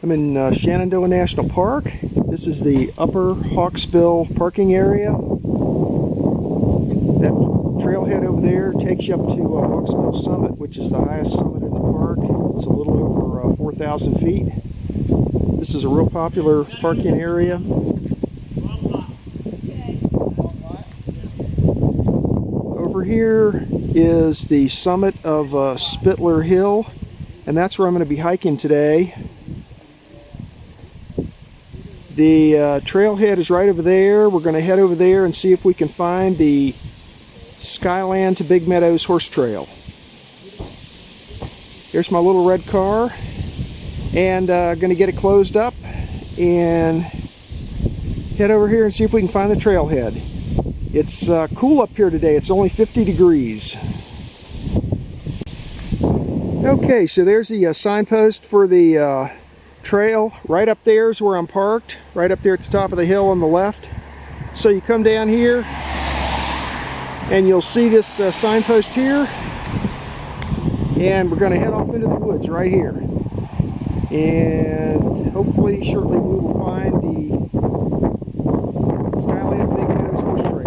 I'm in Shenandoah National Park. This is the Upper Hawksbill parking area. That trailhead over there takes you up to Hawksbill Summit, which is the highest summit in the park. It's a little over 4,000 feet. This is a real popular parking area. Over here is the summit of Spitler Hill, and that's where I'm going to be hiking today. The trailhead is right over there. We're going to head over there and see if we can find the Skyland-Big Meadows Horse Trail. Here's my little red car, and going to get it closed up and head over here and see if we can find the trailhead. It's cool up here today. It's only 50 degrees. Okay, so there's the signpost for the trail. Right up there is where I'm parked, right up there at the top of the hill on the left. So you come down here and you'll see this signpost here, and we're going to head off into the woods right here, and hopefully shortly we will find the Skyland-Big Meadows Horse Trail.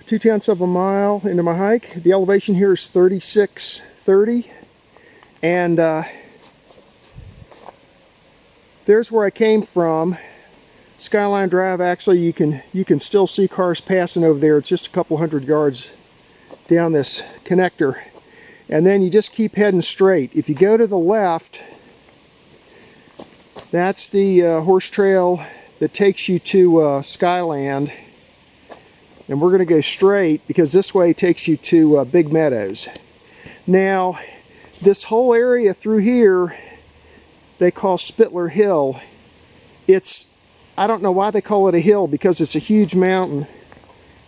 Two-tenths of a mile into my hike. The elevation here is 3630, and there's where I came from. Skyline Drive. Actually, you can still see cars passing over there. It's just a couple hundred yards down this connector, and then you just keep heading straight. If you go to the left, that's the horse trail that takes you to Skyland. And we're going to go straight because this way takes you to Big Meadows. Now, this whole area through here they call Spitler Hill. I don't know why they call it a hill, because it's a huge mountain.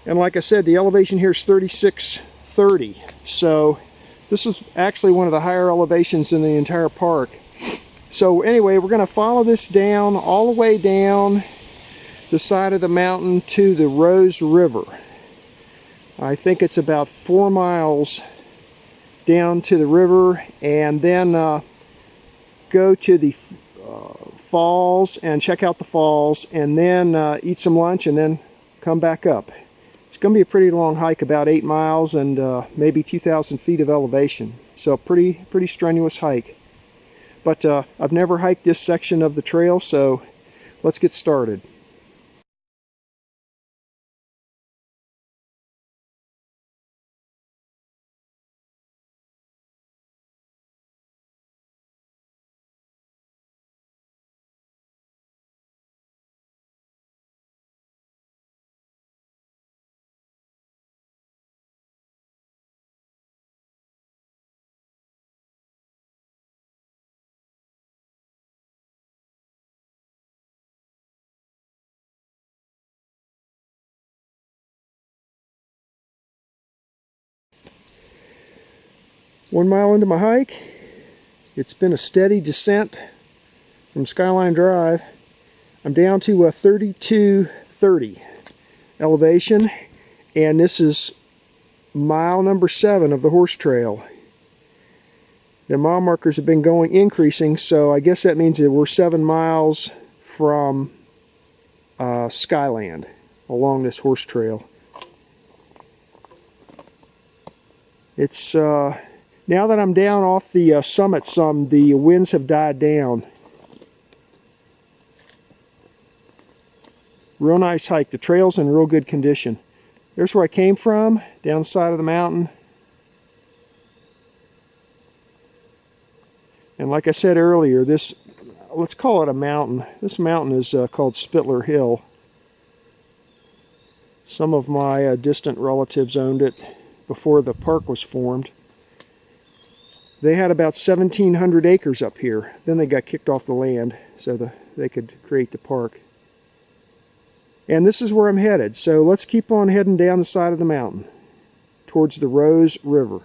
And like I said, the elevation here is 3630. So this is actually one of the higher elevations in the entire park. So anyway, we're going to follow this down, all the way down the side of the mountain to the Rose River. I think it's about 4 miles down to the river, and then go to the falls and check out the falls, and then eat some lunch and then come back up. It's going to be a pretty long hike, about 8 miles and maybe 2,000 feet of elevation. So pretty strenuous hike. But I've never hiked this section of the trail, so let's get started. One mile into my hike. It's been a steady descent from Skyline Drive. I'm down to a 3230 elevation, and this is mile number 7 of the horse trail. The mile markers have been increasing, so I guess that means that we're 7 miles from Skyland along this horse trail. It's now that I'm down off the summit some, the winds have died down. Real nice hike. The trail's in real good condition. There's where I came from, down the side of the mountain. And like I said earlier, let's call it a mountain. This mountain is called Spitler Hill. Some of my distant relatives owned it before the park was formed. They had about 1,700 acres up here. Then they got kicked off the land so they could create the park. And this is where I'm headed. So let's keep on heading down the side of the mountain towards the Rose River.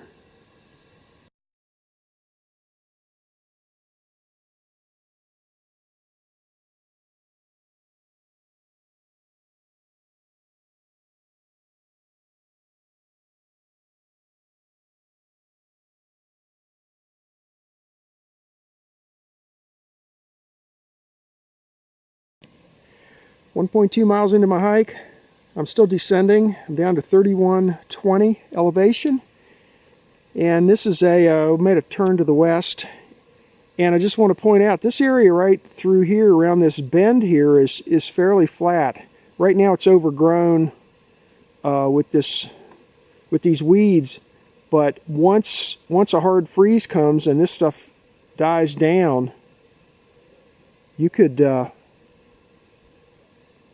1.2 miles into my hike. I'm still descending. I'm down to 3120 elevation. And this is made a turn to the west. And I just want to point out, this area right through here, around this bend here, is fairly flat. Right now it's overgrown with these weeds. But once a hard freeze comes and this stuff dies down, you could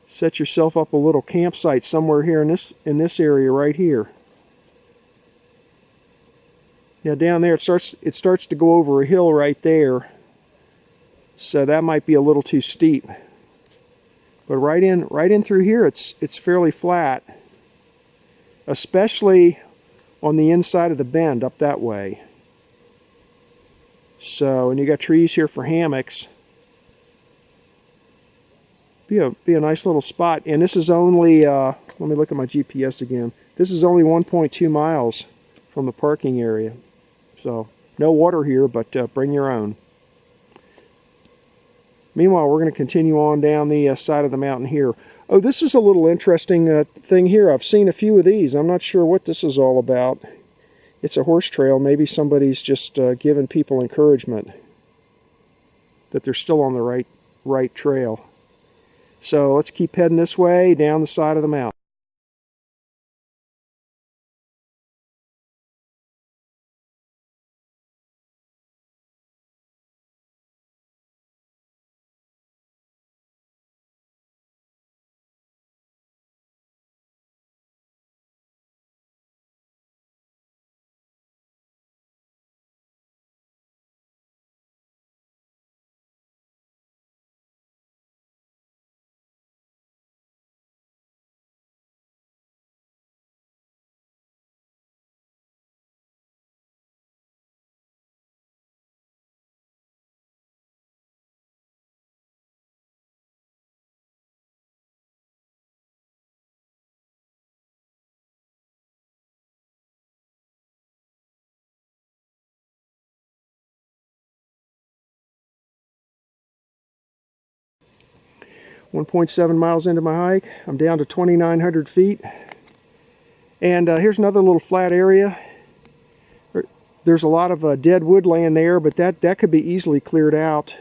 set yourself up a little campsite somewhere here in this area right here. Now down there it starts to go over a hill right there, so that might be a little too steep. But right in through here it's fairly flat, especially on the inside of the bend up that way. So, and you got trees here for hammocks. Be a nice little spot. And this is only let me look at my GPS again. This is only 1.2 miles from the parking area. So no water here, but bring your own. Meanwhile, we're going to continue on down the side of the mountain here. Oh, this is a little interesting thing here. I've seen a few of these. I'm not sure what this is all about. It's a horse trail. Maybe somebody's just giving people encouragement that they're still on the right trail. So let's keep heading this way down the side of the mountain. .7 miles into my hike. I'm down to 2,900 feet. And here's another little flat area. There's a lot of dead wood laying there, but that could be easily cleared out.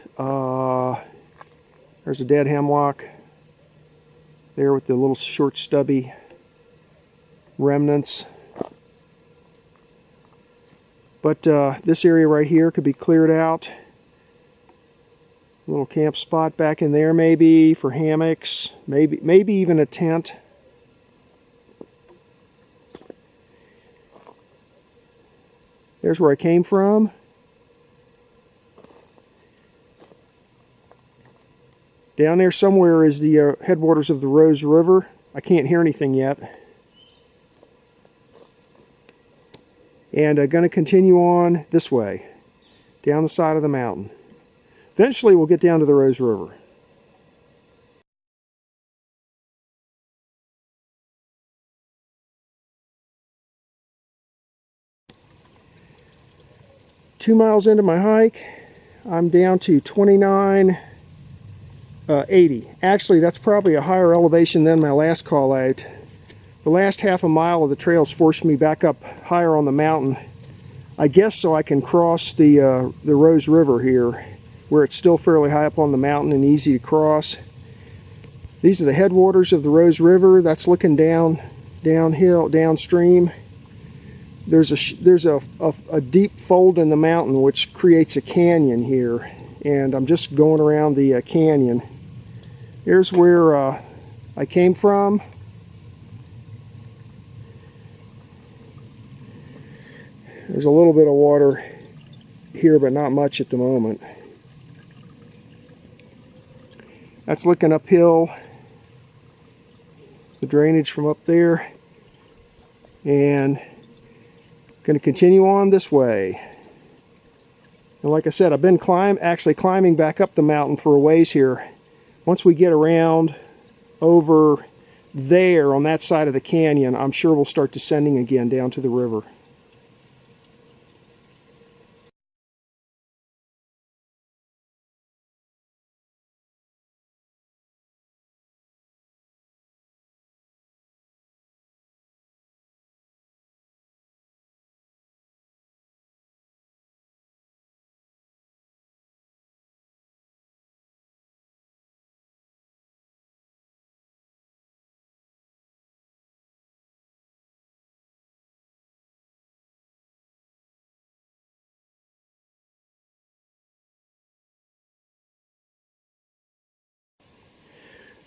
There's a dead hemlock there with the little short stubby remnants. But this area right here could be cleared out. A little camp spot back in there maybe for hammocks, maybe even a tent. There's where I came from. Down there somewhere is the headwaters of the Rose River. I can't hear anything yet. And I'm going to continue on this way, down the side of the mountain. Eventually we'll get down to the Rose River. Two miles into my hike, I'm down to 2980. Actually, that's probably a higher elevation than my last call out. The last half a mile of the trails forced me back up higher on the mountain. I guess so I can cross the Rose River here, where it's still fairly high up on the mountain and easy to cross. These are the headwaters of the Rose River. That's looking downhill, downstream. There's a deep fold in the mountain which creates a canyon here, and I'm just going around the canyon. Here's where I came from. There's a little bit of water here, but not much at the moment. That's looking uphill, the drainage from up there, and going to continue on this way. And like I said, I've been actually climbing back up the mountain for a ways here. Once we get around over there on that side of the canyon, I'm sure we'll start descending again down to the river.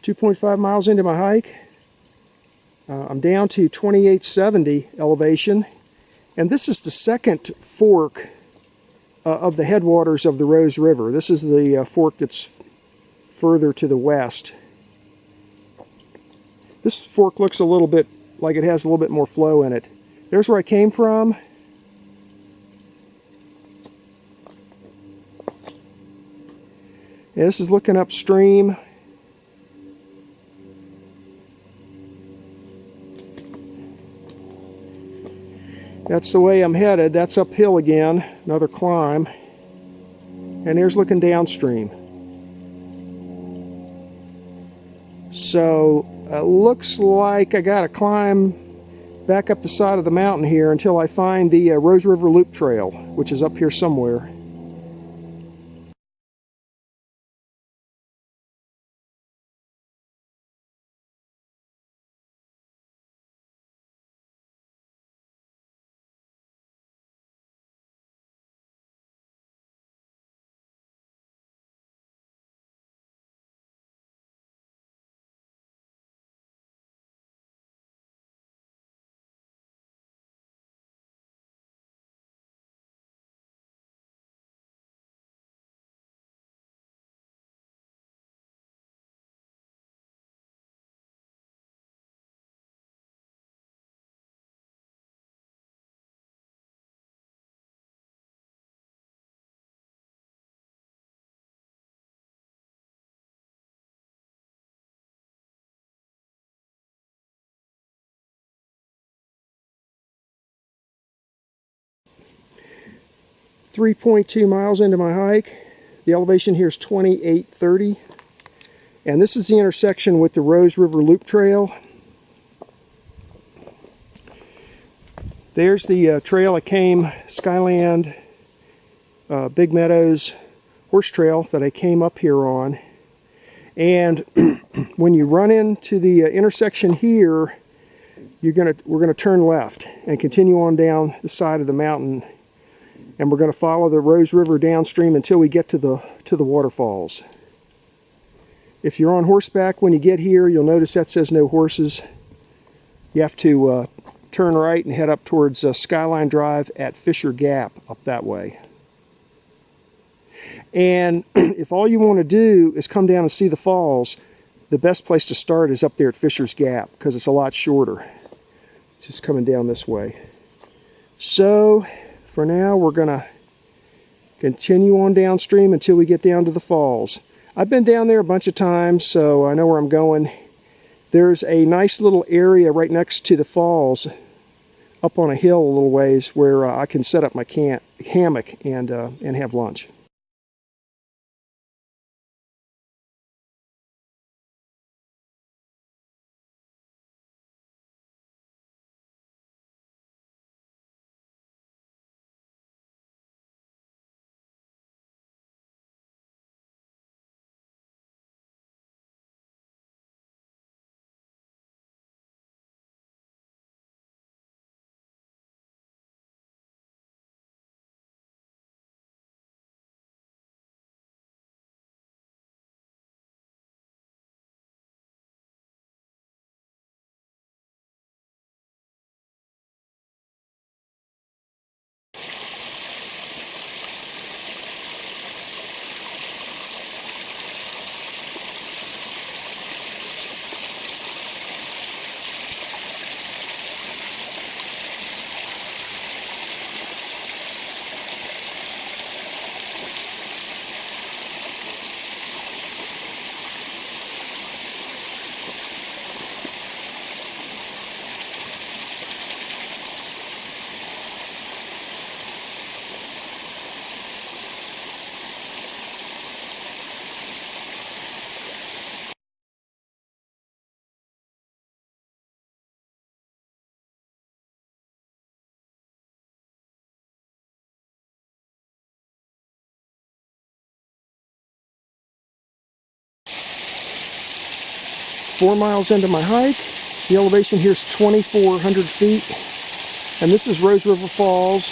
2.5 miles into my hike. I'm down to 2870 elevation, and this is the second fork of the headwaters of the Rose River. This is the fork that's further to the west. This fork looks a little bit like it has a little bit more flow in it. There's where I came from. Yeah, this is looking upstream. That's the way I'm headed. That's uphill again, another climb. And here's looking downstream. So it looks like I gotta climb back up the side of the mountain here until I find the Rose River Loop Trail, which is up here somewhere. .2 miles into my hike. The elevation here is 2830. And this is the intersection with the Rose River Loop Trail. There's the trail I came, Skyland Big Meadows Horse Trail that I came up here on. And when you run into the intersection here, we're gonna turn left and continue on down the side of the mountain. And we're going to follow the Rose River downstream until we get to the waterfalls. If you're on horseback when you get here, you'll notice that says no horses. You have to turn right and head up towards Skyline Drive at Fisher Gap, up that way. And if all you want to do is come down and see the falls, the best place to start is up there at Fisher's Gap, because it's a lot shorter. Just coming down this way. So for now, we're going to continue on downstream until we get down to the falls. I've been down there a bunch of times, so I know where I'm going. There's a nice little area right next to the falls, up on a hill a little ways, where I can set up my hammock and have lunch. .4 miles into my hike. The elevation here is 2,400 feet. And this is Rose River Falls.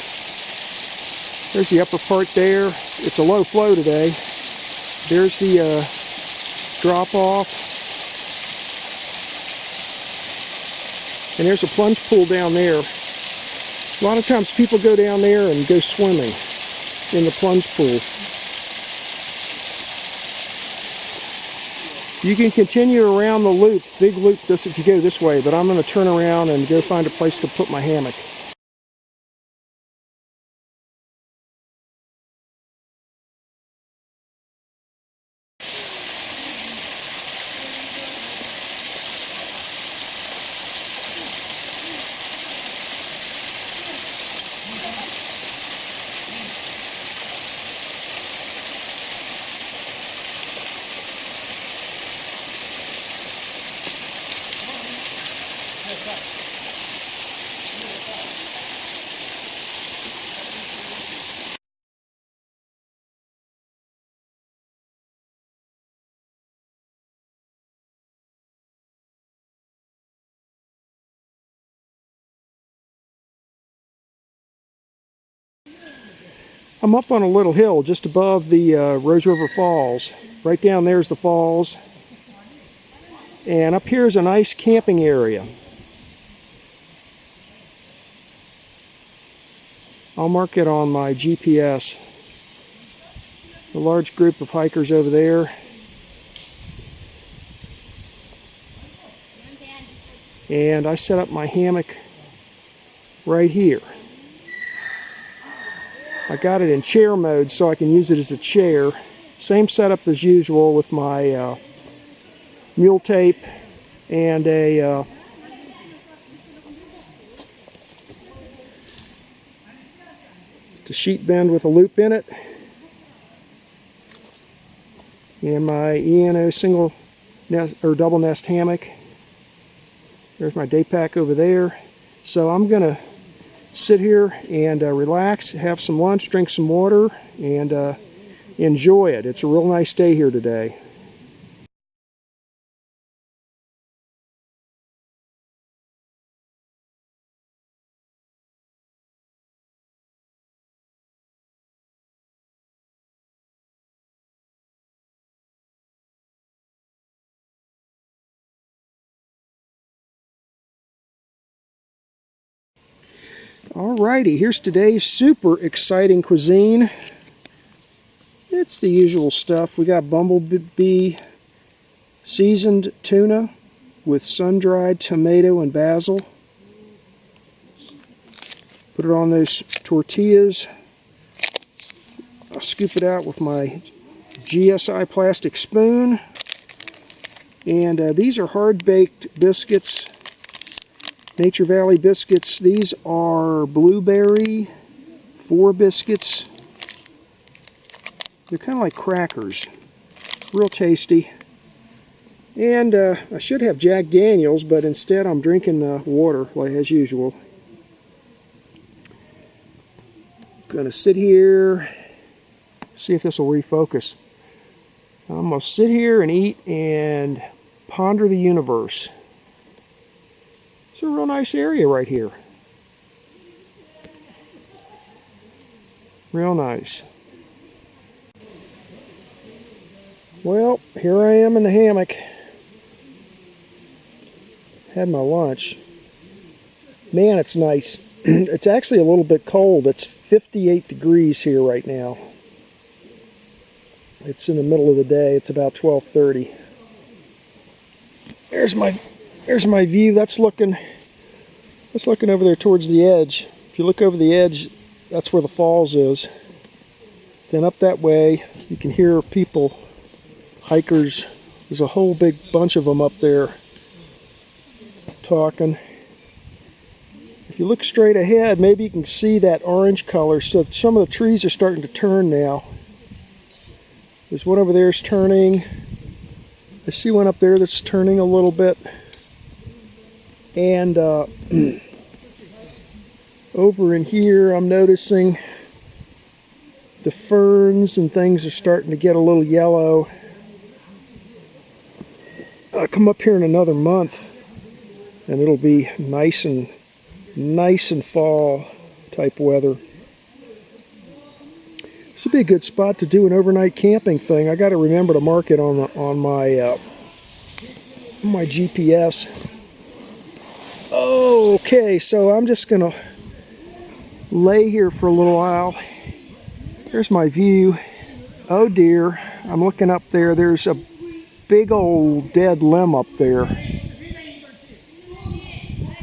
There's the upper part there. It's a low flow today. There's the drop off. And there's a plunge pool down there. A lot of times people go down there and go swimming in the plunge pool. You can continue around the loop, big loop, this if you go this way, but I'm going to turn around and go find a place to put my hammock. I'm up on a little hill just above the Rose River Falls. Right down there's the falls. And up here is a nice camping area. I'll mark it on my GPS. A large group of hikers over there. And I set up my hammock right here. I got it in chair mode so I can use it as a chair. Same setup as usual with my mule tape and a sheet bend with a loop in it. And my ENO single nest or double nest hammock. There's my day pack over there. So I'm gonna sit here and relax, have some lunch, drink some water, and enjoy it. It's a real nice day here today. Alrighty, here's today's super exciting cuisine. It's the usual stuff. We got bumblebee seasoned tuna with sun-dried tomato and basil. Put it on those tortillas. I'll scoop it out with my GSI plastic spoon. And these are hard-baked biscuits. Nature Valley biscuits. These are blueberry 4 biscuits. They're kind of like crackers. Real tasty. And I should have Jack Daniels, but instead I'm drinking water like as usual. Gonna sit here, see if this will refocus. I'm gonna sit here and eat and ponder the universe. It's a real nice area right here. Real nice. Well, here I am in the hammock. Had my lunch. Man, it's nice. It's actually a little bit cold. It's 58 degrees here right now. It's in the middle of the day. It's about 12:30. There's my view. That's looking over there towards the edge. If you look over the edge, that's where the falls is. Then up that way, you can hear people, hikers. There's a whole big bunch of them up there talking. If you look straight ahead, maybe you can see that orange color. So some of the trees are starting to turn now. There's one over there is turning. I see one up there that's turning a little bit. And over in here, I'm noticing the ferns and things are starting to get a little yellow. I'll come up here in another month, and it'll be nice and fall type weather. This would be a good spot to do an overnight camping thing. I got to remember to mark it on my GPS. Oh, okay, so I'm just gonna lay here for a little while. There's my view. Oh dear, I'm looking up there. There's a big old dead limb up there.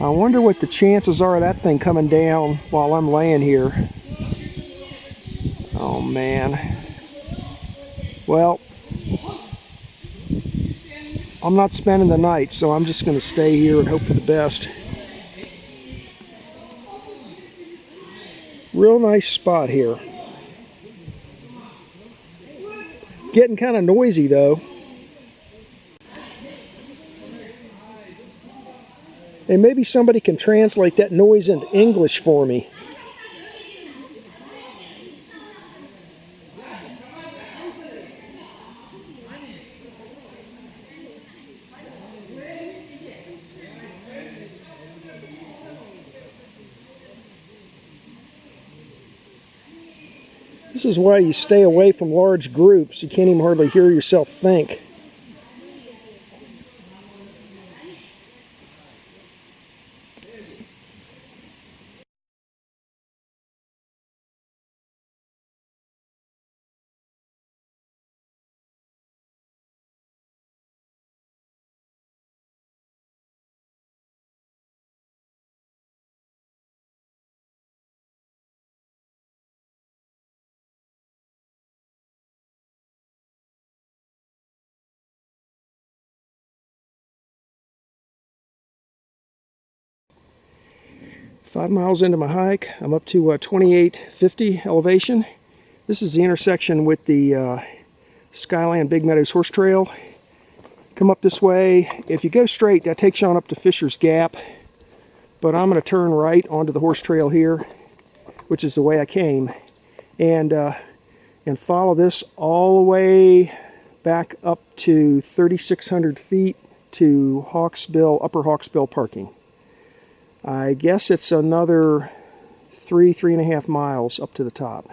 I wonder what the chances are of that thing coming down while I'm laying here. Oh man. Well, I'm not spending the night, so I'm just going to stay here and hope for the best. Real nice spot here. Getting kind of noisy though. And maybe somebody can translate that noise into English for me. This is why you stay away from large groups. You can't even hardly hear yourself think. Five miles into my hike, I'm up to 2850 elevation. This is the intersection with the Skyland-Big Meadows Horse Trail. Come up this way. If you go straight, that takes you on up to Fisher's Gap. But I'm going to turn right onto the horse trail here, which is the way I came, and follow this all the way back up to 3,600 feet to Hawksbill, Upper Hawksbill parking. I guess it's another 3.5 miles up to the top.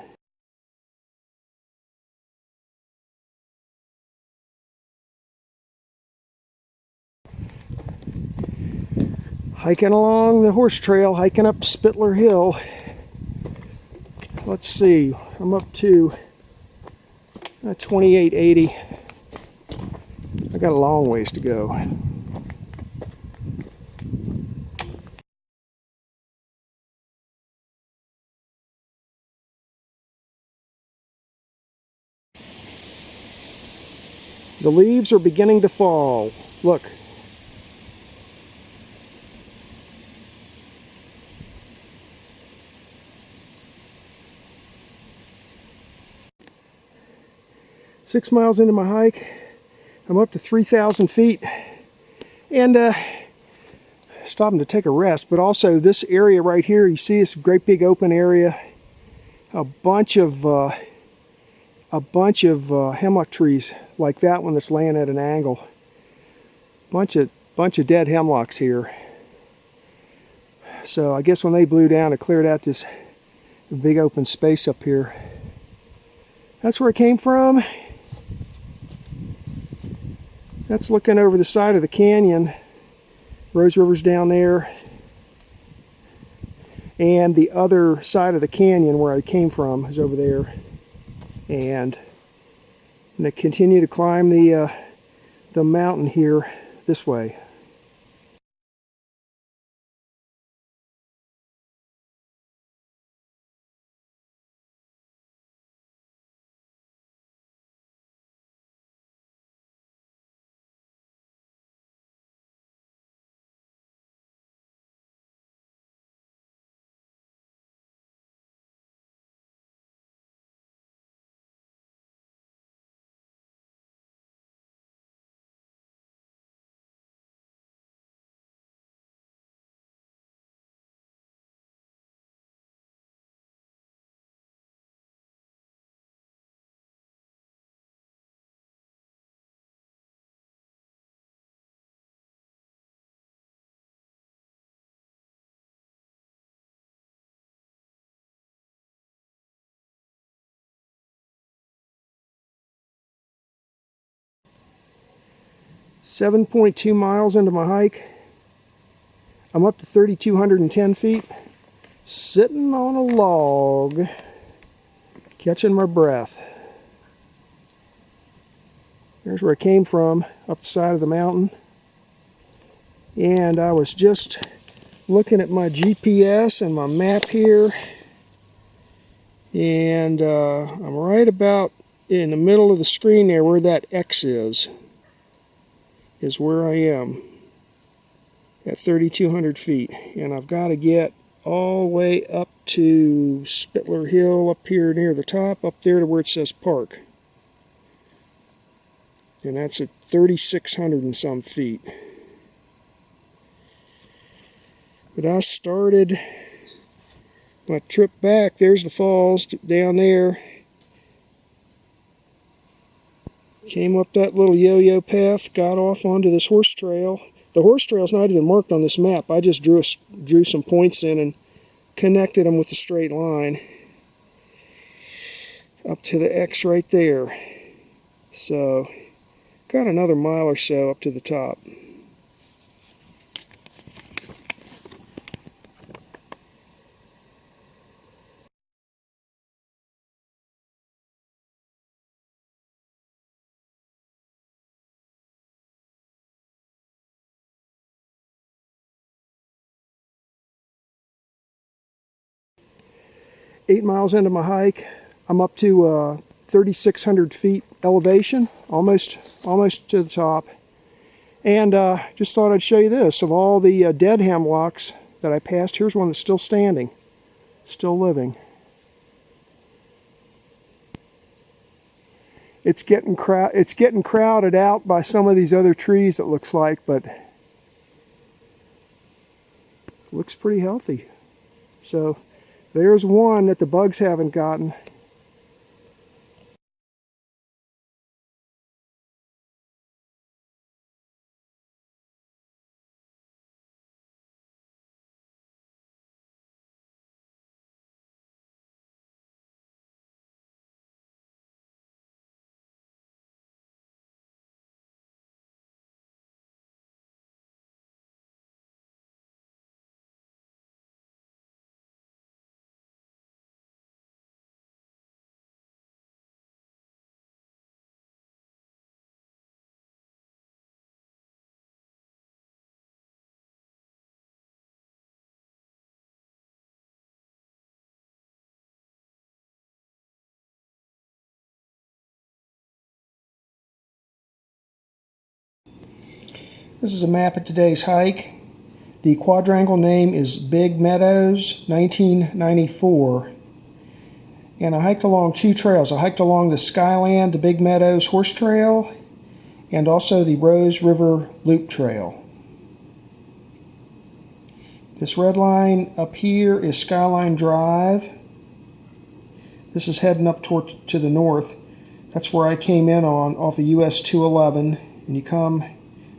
Hiking along the horse trail, hiking up Spitler Hill. Let's see, I'm up to 2880. I got a long ways to go. The leaves are beginning to fall. Look. Six miles into my hike, I'm up to 3,000 feet, and stopping to take a rest. But also this area right here, you see this great big open area, a bunch of hemlock trees like that one that's laying at an angle. Bunch of dead hemlocks here. So I guess when they blew down, it cleared out this big open space up here. That's where it came from. That's looking over the side of the canyon. Rose River's down there. And the other side of the canyon where I came from is over there. And I'm going to continue to climb the mountain here this way. .2 miles into my hike. I'm up to 3,210 feet, sitting on a log, catching my breath. There's where I came from, up the side of the mountain. And I was just looking at my GPS and my map here. And I'm right about in the middle of the screen there where that X is where I am at 3,200 feet. And I've got to get all the way up to Spitler Hill up here near the top, up there to where it says park. And that's at 3,600 and some feet. But I started my trip back. There's the falls down there. Came up that little yo-yo path, got off onto this horse trail. The horse trail's not even marked on this map. I just drew some points in and connected them with a straight line up to the X right there. So, got another mile or so up to the top. Eight miles into my hike, I'm up to 3,600 feet elevation, almost to the top. And just thought I'd show you this. Of all the dead hemlocks that I passed, here's one that's still standing, still living. It's getting crowded out by some of these other trees, it looks like, but it looks pretty healthy. So there's one that the bugs haven't gotten. This is a map of today's hike. The quadrangle name is Big Meadows 1994. And I hiked along two trails. I hiked along the Skyland-Big Meadows Horse Trail and also the Rose River Loop Trail. This red line up here is Skyline Drive. This is heading up to the north. That's where I came in on off of US 211. And you come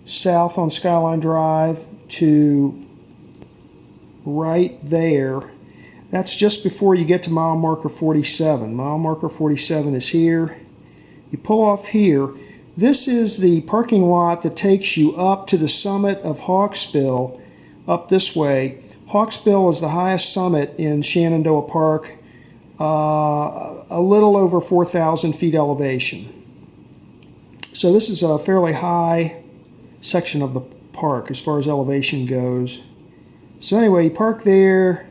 south on Skyline Drive to right there. That's just before you get to mile marker 47. Mile marker 47 is here. You pull off here. This is the parking lot that takes you up to the summit of Hawksbill, up this way. Hawksbill is the highest summit in Shenandoah Park, a little over 4,000 feet elevation. So this is a fairly high section of the park as far as elevation goes. So anyway, you park there,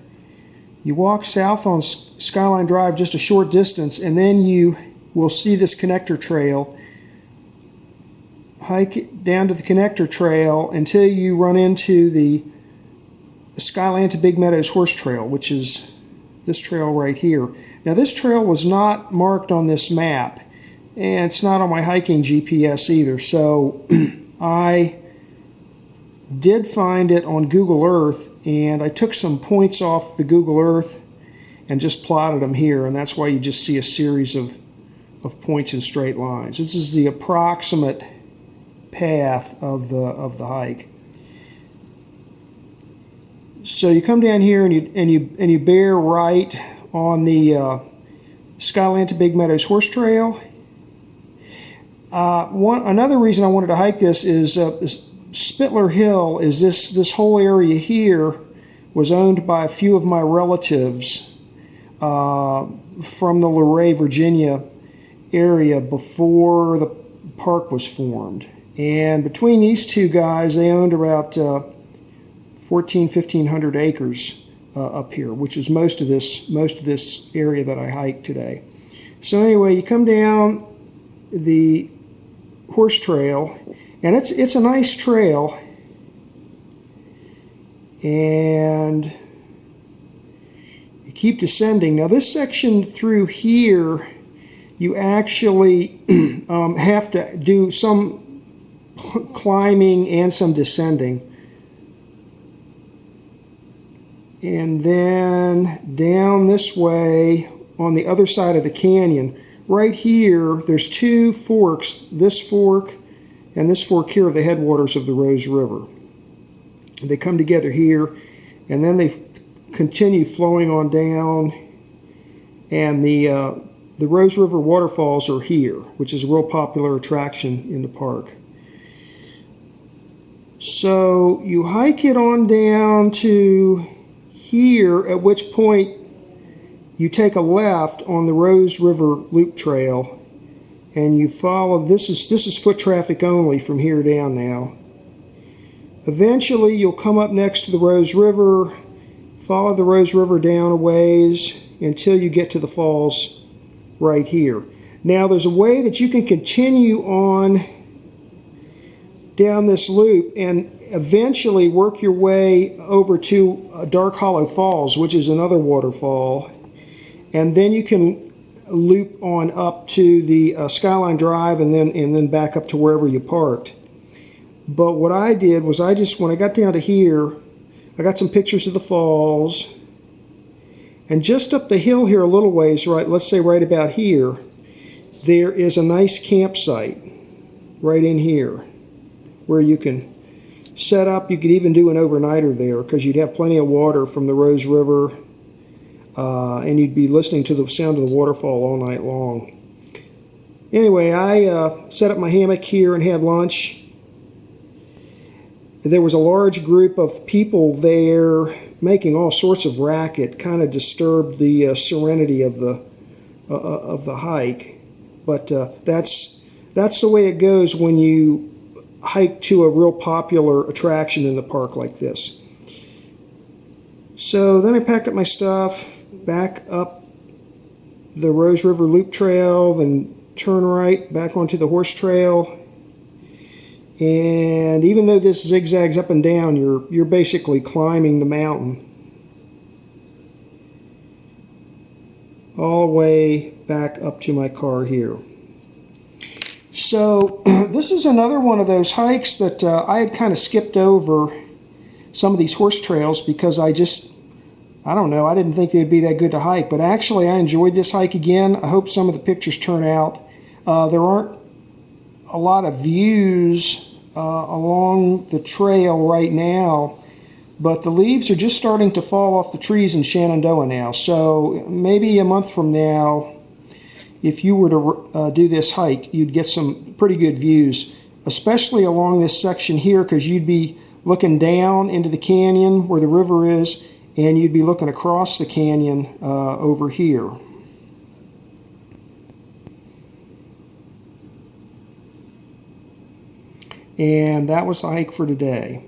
you walk south on Skyline Drive just a short distance, and then you will see this connector trail. Hike down to the connector trail until you run into the Skyland-Big Meadows Horse Trail, which is this trail right here. Now this trail was not marked on this map, and it's not on my hiking GPS either, so I did find it on Google Earth, and I took some points off the Google Earth and just plotted them here, and that's why you just see a series of points in straight lines. This is the approximate path of the hike. So you come down here and you bear right on the Skyland-Big Meadows Horse Trail. Another reason I wanted to hike this is Spitler Hill is this whole area here was owned by a few of my relatives from the Luray, Virginia area before the park was formed. And between these two guys, they owned about 1,500 acres up here, which is most of this area that I hiked today. So anyway, you come down the horse trail, and it's a nice trail, and you keep descending. Now this section through here, you actually have to do some climbing and some descending. And then down this way on the other side of the canyon, right here, there's two forks. This fork and this fork here are the headwaters of the Rose River. They come together here, and then they continue flowing on down, and the Rose River waterfalls are here, which is a real popular attraction in the park. So you hike it on down to here, at which point you take a left on the Rose River Loop Trail, and you follow. This is foot traffic only from here down now. Eventually you'll come up next to the Rose River, follow the Rose River down a ways until you get to the falls right here. Now there's a way that you can continue on down this loop and eventually work your way over to Dark Hollow Falls, which is another waterfall, and then you can loop on up to the Skyline Drive and then back up to wherever you parked. But what I did was when I got down to here, I got some pictures of the falls, and just up the hill here a little ways, right, let's say right about here, there is a nice campsite right in here where you can set up. You could even do an overnighter there because you'd have plenty of water from the Rose River, and you'd be listening to the sound of the waterfall all night long. Anyway, I set up my hammock here and had lunch. There was a large group of people there making all sorts of racket, kind of disturbed the serenity of the hike. But that's the way it goes when you hike to a real popular attraction in the park like this. So then I packed up my stuff, back up the Rose River Loop Trail, then turn right back onto the horse trail. And even though this zigzags up and down, you're basically climbing the mountain all the way back up to my car here. So this is another one of those hikes that I had kind of skipped over some of these horse trails because I don't know, I didn't think they'd be that good to hike. But actually I enjoyed this hike again. I hope some of the pictures turn out. There aren't a lot of views along the trail right now, but the leaves are just starting to fall off the trees in Shenandoah now. So maybe a month from now, if you were to do this hike, you'd get some pretty good views, especially along this section here, because you'd be looking down into the canyon where the river is, and you'd be looking across the canyon over here. And that was the hike for today.